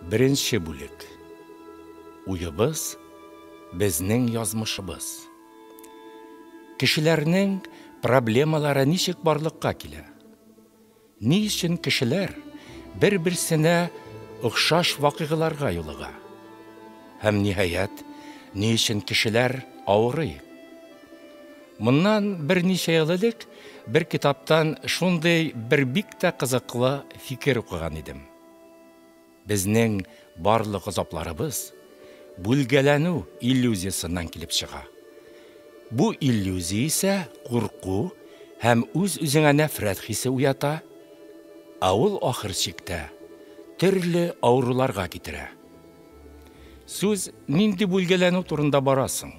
Birinchi бүлек. Уйыбыз безнең язмышыбыз. Кешеләрнең проблемалары ничек барлыкка килә? Ни өчен кешеләр бер-берсенә охшаш вакыйгаларга юлыга? Һәм ниһаять, ни өчен кешеләр авырый? Моннан берничә ел элек бер китаптан шундый бер бик тә кызыклы фикер укыган идем. Безнең барлык азапларыбыз бүлгәләнү иллюзиясыннан килеп чыга. Бу иллюзия исә курку һәм үз-үзеңә нәфрәт хисе уята, ә ул ахыр чиктә төрле авыруларга китерә. Сүз нинди бүлгәләнү турында барасың?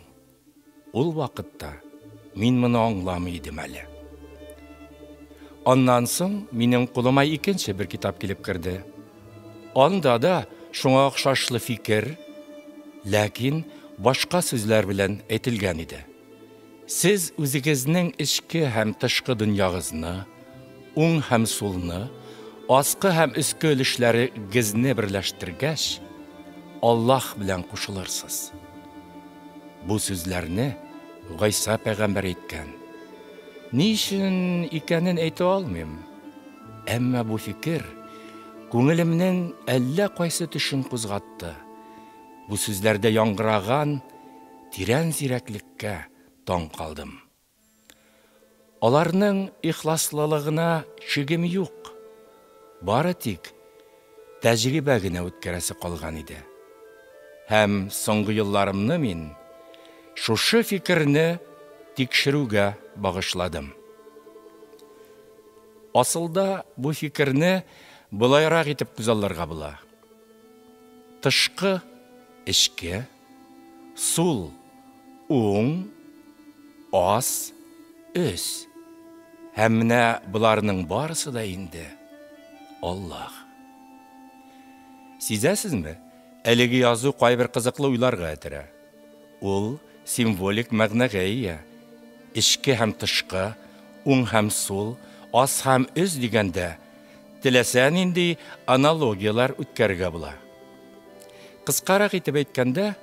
Ул вакытта мин моны аңламый идем әле. Аннан соң минем кулыма икенче бер китап килеп керде. Анда да шуңа охшашлы фикер, ләкин башка сүзләр белән әйтелгән иде. Сез үзегезнең эчке һәм тышкы дөньягызны, уң һәм сулны, аскы һәм өске өлешләрегезне берләштергәч, Аллаһ белән кушылырсыз. Бу сүзләрне Гайса пәйгамбәр әйткән. Ни өчен икәнен әйтә алмыйм. Әмма бу фикер күңелемнең әллә кайсы төшен кузгатты. Бу сүзләрдә яңгыраган тирән зирәклеккә таң калдым. Аларның ихласлылыгына шигем юк. Бары тик тәҗрибә генә үткәрәсе калган иде. Һәм соңгы елларымны мин шушы фикерне тикшерүгә багышладым. Асылда бу фикерне булайрак итеп күзалларга була. Тышкы эчке, сул уң, ас өс. Һәм менә буларның барысы да инде Аллаһ. Сизәсезме? Әлеге язу кайбер кызыклы уйларга әтерә. Ул символик мәгънәгә ия. Эчке һәм тышкы, уң һәм сул, ас һәм өс дигәндә теләсә нинди аналогиялар үткәргә була. Кыскарак итеп әйткәндә,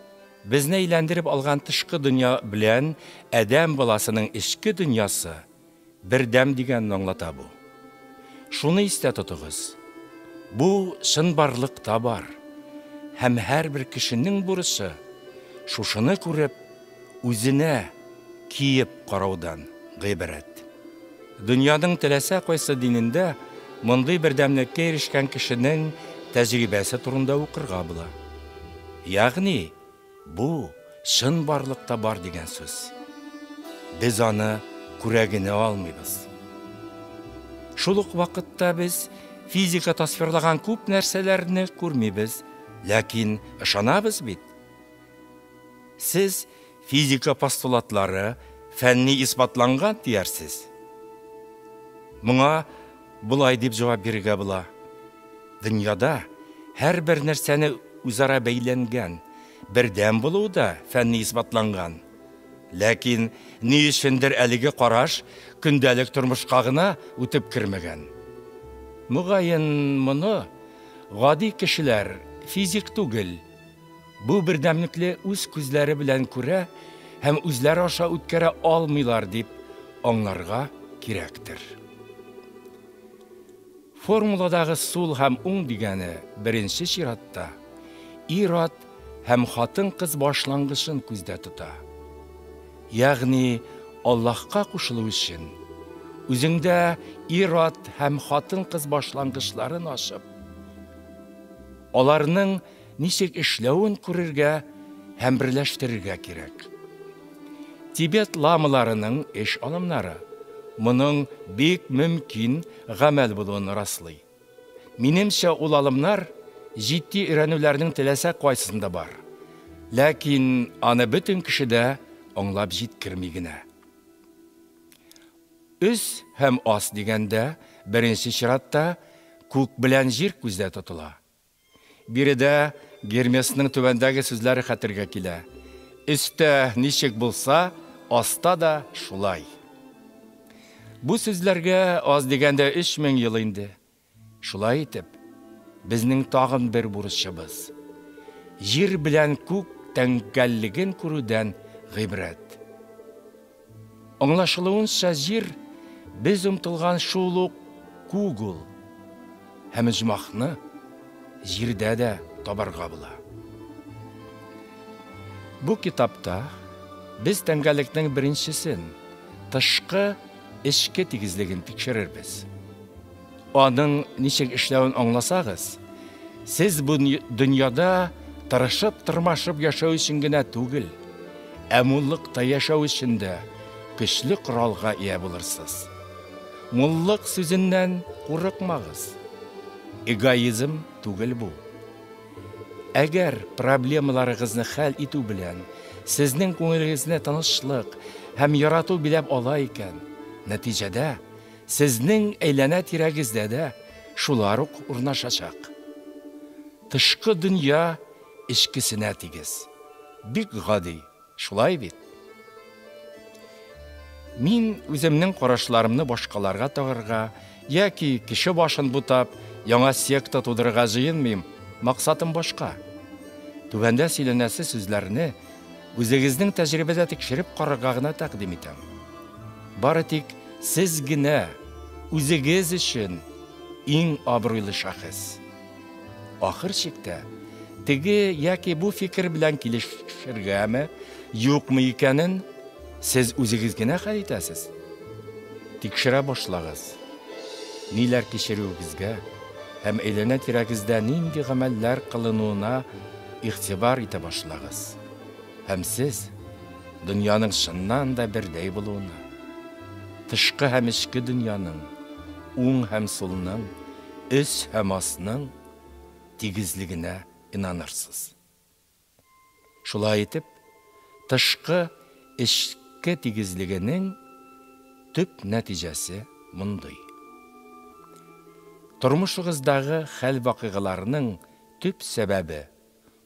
безне әйләндереп алган тышкы дөнья белән адәм баласының эчке дөньясы бердәм дигәнне аңлата бу. Шуны истә тотыгыз. Бу чынбарлыкта бар. Һәм һәрбер кешенең бурычы шушыны күреп, үзенә киеп караудан гыйбарәт. Дөньяның теләсә кайсы динендә мондый бердәмлеккә ирешкән кешенең тәҗрибәсе турында укырга була. Ягъни, бу чынбарлыкта бар дигән сүз. Без аны күрә генә алмыйбыз. Шул ук вакытта без физика тасвирлаган күп нәрсәләрне күрмибез, ләкин ышанабыз бит. Сез физика постулатлары фәнни исбатланган диярсез. Моңа булай дип җавап бирергә була. Дөньяда һәрбер нәрсәне үзара бәйләнгән, бердәм булуы да фәнни исбатланган. Ләкин ни өчендер әлеге караш көндәлек тормышка гына үтеп кермәгән. Мөгаен моны гади кешеләр, физик түгел, бу бердәмлекне үз күзләре белән күрә һәм үзләре аша үткәрә алмыйлар дип аңларга кирәктер. Формуладагы сул һәм уң дигәне беренче чиратта ир-ат һәм хатын-кыз башлангычын күздә тота. Ягъни Аллаһка кушылу өчен үзеңдә ир-ат һәм хатын-кыз башлангычларын ашып, аларның ничек эшләвен күрергә һәм берләштерергә кирәк. Тибет ламаларының эш алымнары моның бик мөмкин гамәл булуын раслый. Минемчә, ул алымнар җитди өйрәнүләрнең теләсә кайсында бар. Ләкин аны бөтен кешедә аңлап җиткерми генә. Үз һәм ас дигәндә беренче чиратта күк белән җир күздә тотыла. Биредә Гермесның түбәндәге сүзләре хәтергә килә. Өстә ничек булса, аста да шулай. Бу сүзләргә аз дигәндә 3000 ел инде. Шулай итеп, Безнең тагын бер бурычыбыз. Җир белән күк тәңгәллеген күрүдән гыйбрәт. Аңлашылуынча җир без омтылган шул ук күк ул. Һәм җмахны җирдә дә табарга була. Бу китапта без тәңгәлекнең беренчесен, тышкы эчке тигезлеген тикшерербез. Аның ничек эшләвен аңласагыз, сез бу дөньяда тырышып-тырмашып яшәү өчен генә түгел, муллыкта яшәү өчен дә көчле коралга ия булырсыз. Муллык сүзеннән курыкмагыз. Эгоизм түгел бу. Әгәр проблемаларыгызны хәл итү белән сезнең күңелегезне тынычлык һәм ярату биләп ала икән, нәтиҗәдә сезнең әйләнә тирәгездә дә шулар ук урнашачак. Тышкы дөнья эчкесенә тигез. Бик гади, шулай бит. Мин үземнең карашларымны башкаларга тагырга, яки кеше башын бутап, яңа секта тудырырга җыенмыйм. Максатым башка. Түбәндә сөйләнәсе сүзләрне үзегезнең тәҗрибәдә тикшереп карарга гына тәкъдим итәм. Бары тик сез генә үзегез өчен иң абруйлы шәхес. Ахыр чиктә, теге яки бу фикер белән килешергәме, юкмы икәнен сез үзегез генә хәл итәсез. Тикшерә башлагыз. Ниләр кичерүегезгә һәм әйләнә тирәгездә нинди гамәлләр кылынуына игътибар итә башлагыз. Һәм сез дөньяның чыннан да бердәй булуына, тышкы һәм эчке дөньяның, уң һәм сулның, өс һәм асның тигезлегенә инанырсыз. Шулай итеп, тышкы эчке тигезлегенең төп нәтиҗәсе мондый. Тормышыгыздагы хәл вакыйгаларының төп сәбәбе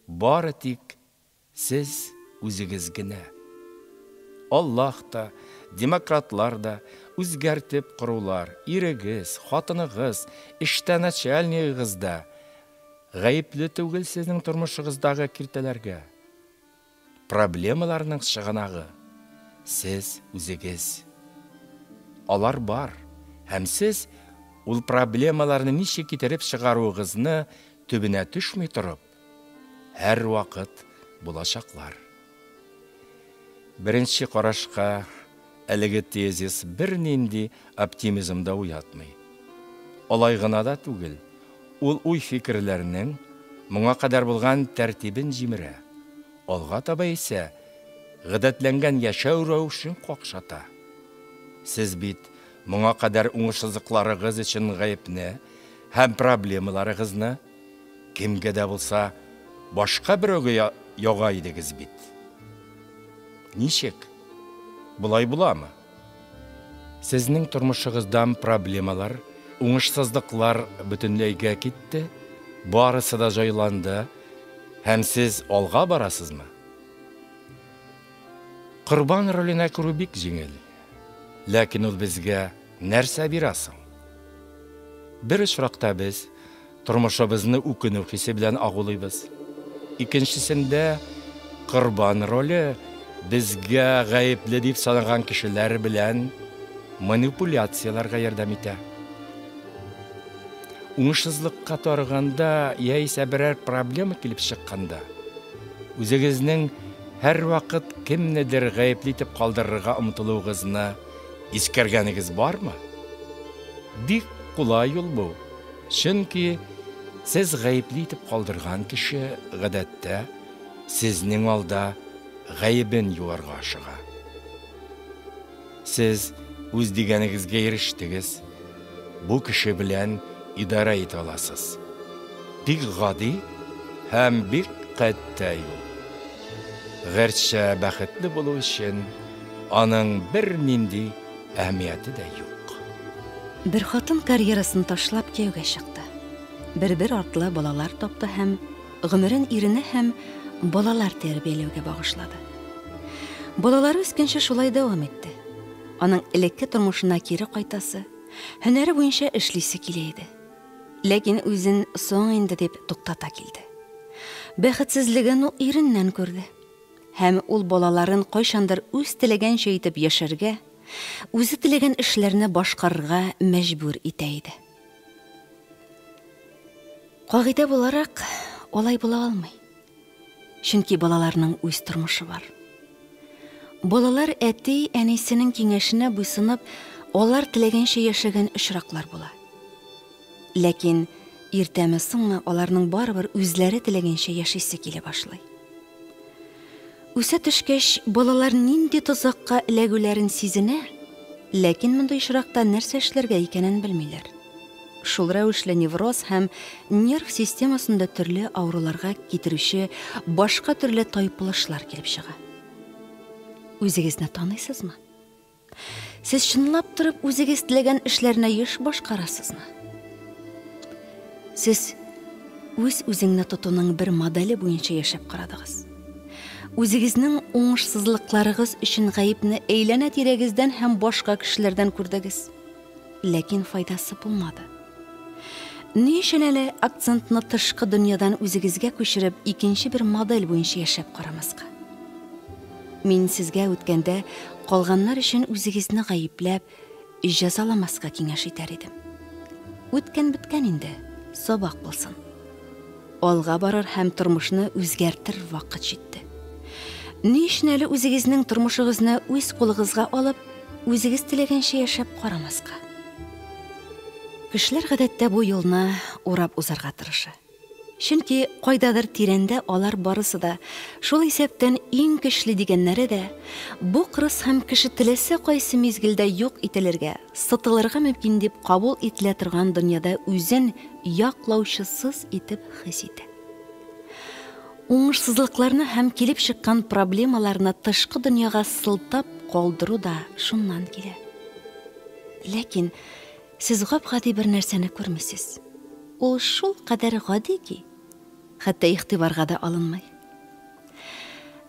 бары тик сез үзегез генә. Аллаһ та, демократлар да үзгәртеп корулар, ирегез, хатыныгыз, эштә начальнигыгыз да гаепле түгел сезнең тормышыгыздагы киртәләргә. Проблемаларның чыганагы сез үзегез. Алар бар, һәм сез ул проблемаларны ничек китереп чыгаруыгызны төбенә төшмәй торып, һәр вакыт булачаклар. Беренче карашка әлеге тезис бернинди оптимизмда уятмый. Алай гына да түгел, ул уй-фикерләрнең моңа кадәр булган тәртибен җимерә. Алга таба исә гадәтләнгән яшәү рәвешен какшата. Сез бит моңа кадәр уңышсызлыкларыгыз өчен гаепне һәм проблемаларыгызны кемгә дә булса башка берәүгә яга идегез бит. Ничек? Булай буламы? Сезнең тормышыгыздан проблемалар, уңышсызлыклар бөтенләйгә китте, барысы да җайланды, һәм сез алга барасызмы? Корбан роленә керү бик җиңел. Ләкин ул безгә нәрсә бирә соң? Бер очракта без тормышыбызны үкенү хисе белән агулыйбыз. Икенчесендә корбан роле безгә гаепле дип санаган кешеләр белән манипуляцияларга ярдәм итә. Уңышсызлыкка тарыганда яисә берәр проблема килеп чыкканда, үзегезнең һәр вакыт кемнедер гаепле итеп калдырырга омтылуыгызны искәргәнегез бармы? Бик кулай ул бу. Чөнки сез гаепле итеп калдырган кеше гадәттә сезнең алда гаебен юарга ашыга. Сез үз дигәнегезгә ирештегез, бу кеше белән идара итә аласыз. Бик гади һәм бик кәттәй ул. Гәрчә бәхетле булу өчен аның бер нинди әһмияте дә юк. Бер хатын карьерасын ташлап кияүгә чыкты. Бер артлы балалар тапты һәм гомерен иренә һәм балалар тәрбияләүгә багышлады. Балалары үскәнче шулай дәвам итте. Аның элекке тормышына кире кайтасы, һөнәре буенча эшлисе килә иде. ләкин үзен соң инде дип туктата килде. Бәхетсезлеген ул иреннән күрде. Һәм ул балаларын кайчандыр үз теләгәнчә итеп яшәргә, үзе теләгән эшләрне башкарырга мәҗбүр итә иде. Кагыйдә буларак, алай була алмый. Чөнки балаларның үз тормышы бар. Балалар әти-әнисенең киңәшенә буйсынып, алар теләгәнчә яшәгән очраклар була. Ләкин иртәме-соңмы аларның барыбер үзләре теләгәнчә яшисе килә башлый. Үсә төшкәч, балалар нинди тозакка эләгүләрен сизенә, ләкин мондай очракта нәрсә эшләргә икәнен белмиләр. Шул рәвешле невроз һәм нерв системасында төрле авыруларга китерүче башка төрле тайпылышлар килеп чыга. Үзегезне таныйсызмы? Сез чынлап торып үзегез теләгән эшләрне еш башкарасызмы? Сез үз-үзеңне тотуның бер модели буенча яшәп карадыгыз. Үзегезнең уңышсызлыкларыгыз өчен гаепне әйләнә-тирәгездән һәм башка кешеләрдән күрдегез. Ләкин файдасы булмады. Ни өчен әле акцентны тышкы дөньядан үзегезгә күчереп, икенче бер модель буенча яшәп карамаска? Мин сезгә үткәндә калганнар өчен үзегезне гаепләп, җәзаламаска киңәш итәр идем. Үткән биткән инде, сабак булсын. Алга барыр һәм тормышны үзгәртер вакыт җитте. Ни өчен әле үзегезнең тормышыгызны үз кулыгызга алып, үзегез теләгәнчә яшәп карамаска? Кешеләр гадәттә бу юлны урап узарга тырыша. Чөнки кайдадыр тирәндә алар барысы да, шул исәптән иң көчле дигәннәре дә, бу кырыс һәм кеше теләсә кайсы мизгелдә юк ителергә, сытылырга мөмкин дип кабул ителә торган дөньяда үзен яклаучысыз итеп хис итә. Уңышсызлыкларны һәм килеп чыккан проблемаларны тышкы дөньяга сылтап калдыру да шуннан килә. Ләкин сез гап-гади бер нәрсәне күрмисез. Ул шул кадәр гади ки, хәтта игътибарга да алынмый.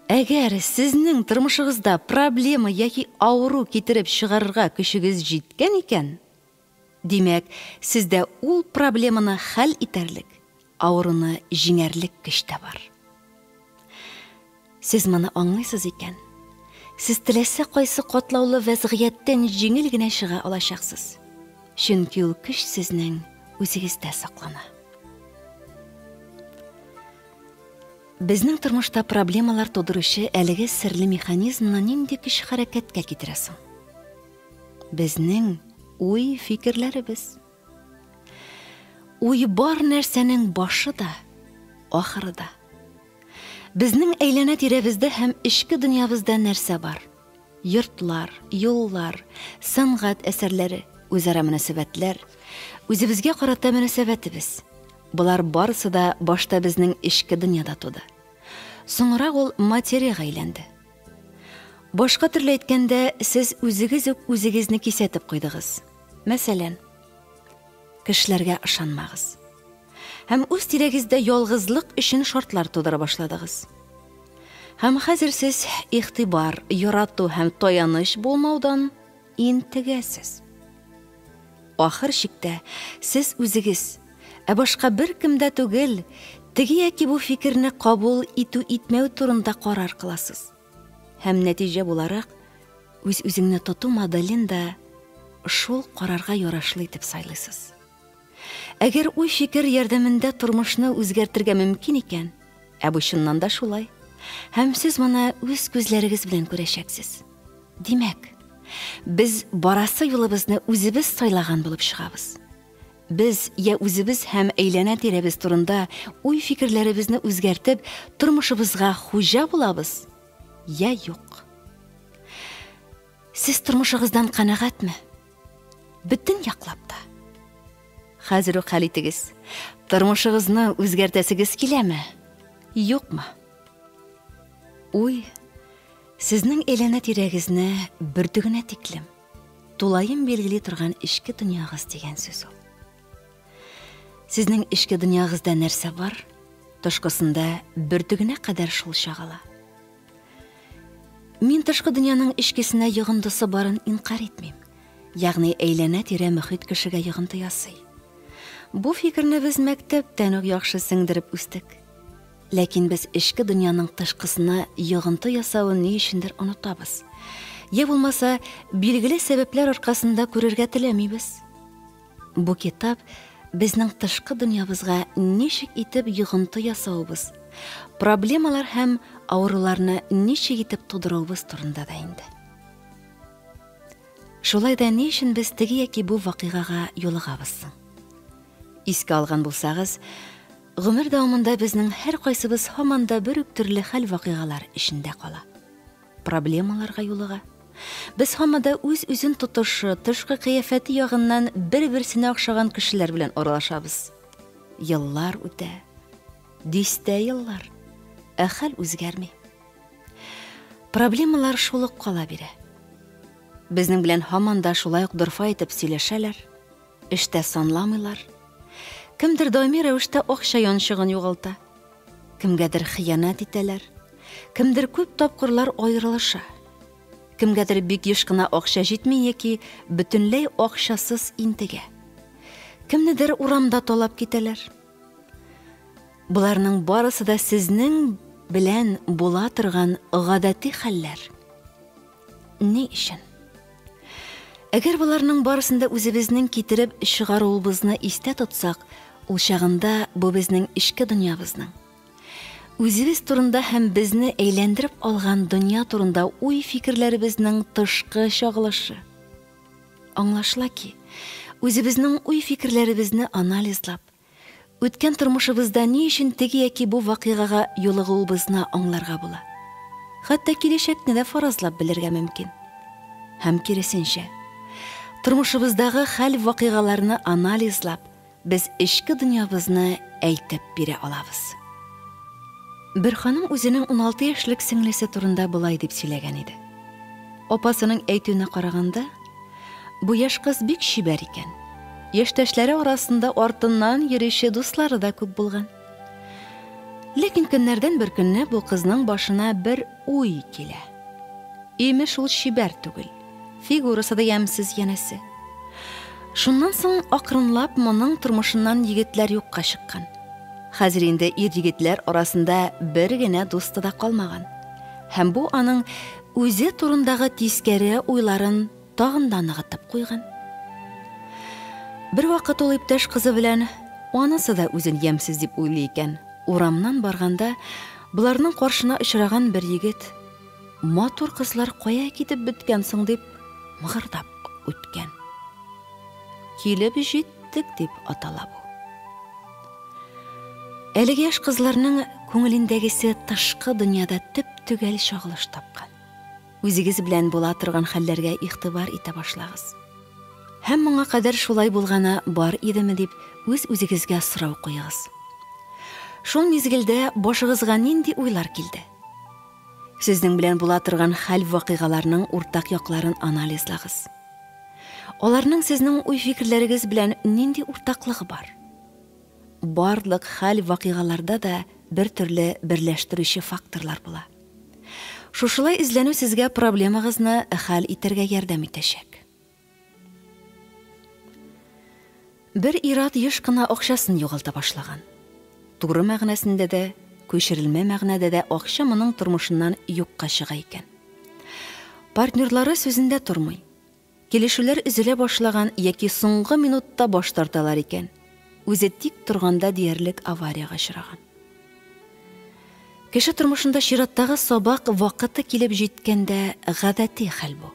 Әгәр сезнең тормышыгызда проблема яки авыру китереп чыгарырга көчегез җиткән икән, димәк, сездә ул проблеманы хәл итәрлек, авыруны җиңәрлек көч тә бар. Сез моны аңлыйсыз икән, сез теләсә кайсы катлаулы вазгыятьтән җиңел генә чыга алачаксыз. Чөнки ул көч сезнең үзегездә саклана. Безнең тормышта проблемалар тудыручы әлеге серле механизмны нинди көч хәрәкәткә китерә соң? Безнең уй фикерләребез. Уй бар нәрсәнең башы да, ахыры да. Безнең әйләнә-тирәбездә һәм эчке дөньябызда нәрсә бар? Йортлар, юллар, сәнгать әсәрләре, үзара мөнәсәбәтләр, үзебезгә карата мөнәсәбәтебез. Булар барысы да башта безнең эчке дөньяда туды. Соңрак ул материяга әйләнде. Башка төрле әйткәндә, сез үзегез үк үзегезне кисәтеп куйдыгыз. Мәсәлән, кешеләргә ышанмагыз. Һәм үз тирәгездә ялгызлык өчен шартлар тудыра башладыгыз. Һәм хәзер сез игътибар, ярату һәм таяныч булмаудан интегәсез. Ахыр чиктә сез үзегез, башка бер кемдә түгел, теге яки бу фикерне кабул итү-итмәү турында карар кыласыз. Һәм нәтиҗә буларак үз-үзеңне тоту моделен дә шул карарга ярашлы итеп сайлыйсыз. Әгәр уй фикер ярдәмендә тормышны үзгәртергә мөмкин икән, бу чыннан да шулай. Һәм сез моны үз күзләрегез белән күрәчәксез. Димәк, без барасы юлыбызны үзебез сайлаган булып чыгабыз. Без я үзебез һәм әйләнә-тирәбез турында уй фикерләребезне үзгәртеп, тормышыбызга хуҗа булабыз, я юк. Сез тормышыгыздан канәгатьме? Бөтен яклап та. Хәзер үк хәл итегез. Тормышыгызны үзгәртәсегез киләме? Юкмы? Уй, сезнең әйләнә-тирәгезне бөртегенә тиклем, тулайым билгели торган эчке дөньягыз дигән сүз ул. Сезнең эчке дөньягызда нәрсә бар? Тышкысында бөртегенә кадәр шул чагыла. Мин тышкы дөньяның эчкесенә йогындысы барын инкар итмим. Ягъни әйләнә-тирә мөхит кешегә йогынты ясый. Бу фикерне без мәктәптән үк яхшы сеңдереп үстек. Ләкин без эчке дөньяның тышкысына йогынты ясавын ни өчендер онытабыз. Я булмаса, билгеле сәбәпләр аркасында күрергә теләмибез. Бу китап безнең тышкы дөньябызга ничек итеп йогынты ясаубыз, проблемалар һәм авыруларны ничек итеп тудыруыбыз турында да инде. Шулай да ни өчен без теге яки бу вакыйгага юлыгабыз? Искә алган булсагыз, гомер дәвамында безнең һәр кайсыбыз һаман да бер үк төрле хәл вакыйгалар эчендә кала. Проблемаларга юлыга. Без һаман да үз-үзен тотышы, тышкы кыяфәте ягыннан бер-берсенә охшаган кешеләр белән аралашабыз. Еллар үтә. Дистә еллар. Ә хәл үзгәрми. Проблемалар шул ук кала бирә. Безнең белән һаман да шулай ук дөрфа итеп сөйләшәләр, эштә санламыйлар. Кемдер даими рәвештә акча янчыгын югалта. Кемгәдер хыянат итәләр. Кемдер күп тапкырлар аерылыша. Кемгәдер бик еш кына акча җитми яки бөтенләй акчасыз интегә. Кемнедер урамда талап китәләр. Буларның барысы да сезнең белән була торган гадәти хәлләр. Ни өчен? Әгәр буларның барысында үзебезнең китереп чыгаруыбызны истә тотсак, ул чагында бу безнең ичке дөньябызның. Үзебез турында һәм безне әйләндереп алган дөнья турында уй-фикерләребезнең тышкы чагылышы. Аңлашыла ки, үзебезнең уй-фикерләребезне анализлап, үткән тормышыбызда ни өчен теге яки бу вакыйгага юлыгуыбызны аңларга була. Хәтта киләчәкне дә фаразлап белергә мөмкин. Һәм киресенчә, тормышыбыздагы хәл вакыйгаларны анализлап, без ичке дөньябызны әйтеп бирә алабыз. Бер ханым үзенең 16 яшьлек сеңлесе турында булай дип сөйләгән иде. Апасының әйтүенә караганда, бу яшь кыз бик чибәр икән. Яшьтәшләре арасында артыннан йөрүче дуслары да күп булган. Ләкин көннәрдән бер көнне бу кызның башына бер уй килә. Имеш ул чибәр түгел, фигурасы да ямсыз янәсе. Шуннан соң акрынлап моның тормышыннан егетләр юкка чыккан. Хәзер инде ир-егетләр арасында бер генә дусты да калмаган. Һәм бу аның үзе турындагы тискәре уйларын тагын да ныгытып куйган. Бер вакыт ул иптәш кызы белән анысы да үзен ямсыз дип уйлый икән. Урамнан барганда, буларның каршына очраган бер егет: "Матур кызлар кая китеп беткән соң?" дип мыгырдап үткән. Килеп җиттек дип атала бу. Әлеге яшь кызларның күңелендәгесе тышкы дөньяда төп-түгел чагылыш тапкан. Үзегез белән була торган хәлләргә игътибар итә башлагыз. Һәм моңа кадәр шулай булганы бар идеме дип үз-үзегезгә сорау куегыз. Шул мизгелдә башыгызга нинди уйлар килде? Сезнең белән була торган хәл вакыйгаларның уртак якларын анализлагыз. Аларның сезнең уй-фикерләрегез белән нинди уртаклыгы бар? Барлык хәл вакыйгаларда да бер төрле берләштерүче факторлар була. Шушылай изләнү сезгә проблемагызны хәл итәргә ярдәм итәчәк. Бер ир-ат еш кына акчасын югалта башлаган. Туры мәгънәсендә дә, күчерелмә мәгънәдә дә акча моның тормышыннан юкка чыга икән. Партнерлары сүзендә тормый. Килешүләр üzелә башлаган яки соңгы минутта баш тарталар икән. Үзе тик торганда диярлек аварияга очраган. Кеше тормышында чираттагы сабак вакыты килеп җиткәндә гадәти хәл бу.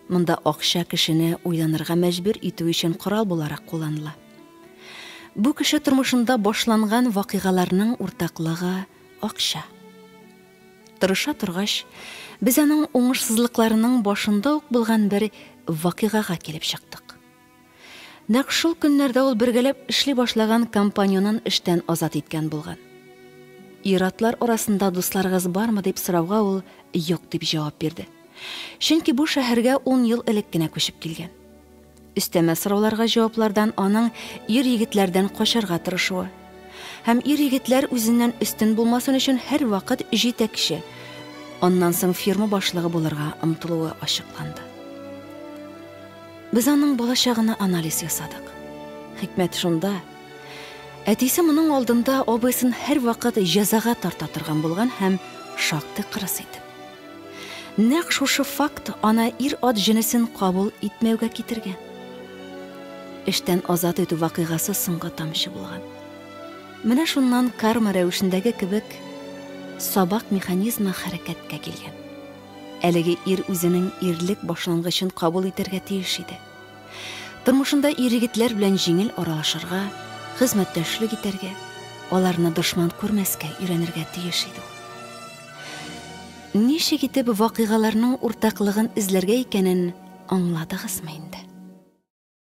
Монда акча кешене уйланырга мәҗбүр итү өчен корал буларак кулланыла. Бу кеше тормышында башланган вакыйгаларның уртаклыгы акча. Тырыша торгач, без аның уңышсызлыкларының башында ук булган бер вакыйгага килеп чыктык. Нәкъ шул көннәрдә ул бергәләп эшли башлаган компаньонын эштән азат иткән булган. Иратлар арасында дусларыгыз бармы дип сорауга ул юк дип җавап бирде. Чөнки бу шәһәргә 10 ел элек кенә күчеп килгән. Өстәмә сорауларга җаваплардан аның ир-егетләрдән качарга тырышуы һәм ир-егетләр үзеннән өстен булмасын өчен һәр вакыт җитәкче, аннан соң фирма башлыгы булырга омтылуы ачыкланды. Без аның балачагына анализ ясадык Хикмәт шунда. Әтисе моның алдында абыйсын һәр вакыт җәзага тарта торган булган һәм шактый кырыс итеп. Нәкъ шушы факт ана ир-ат җенесен кабул итмәүгә китергән. Эштән азат итү вакыйгасы соңгы тамчы булган. Менә шуннан карма рәвешендәге кебек сабак механизмы хәрәкәткә килгән. Әлеге ир үзенең ирлек башлангычын кабул итәргә тиеш иде. Тормышында ир-егетләр белән җиңел аралашырга, хезмәттәшлек итәргә, аларны дошман күрмәскә өйрәнергә тиеш иде. Ничек итеп вакыйгаларның уртаклыгын эзләргә икәнен аңладыгызмы инде?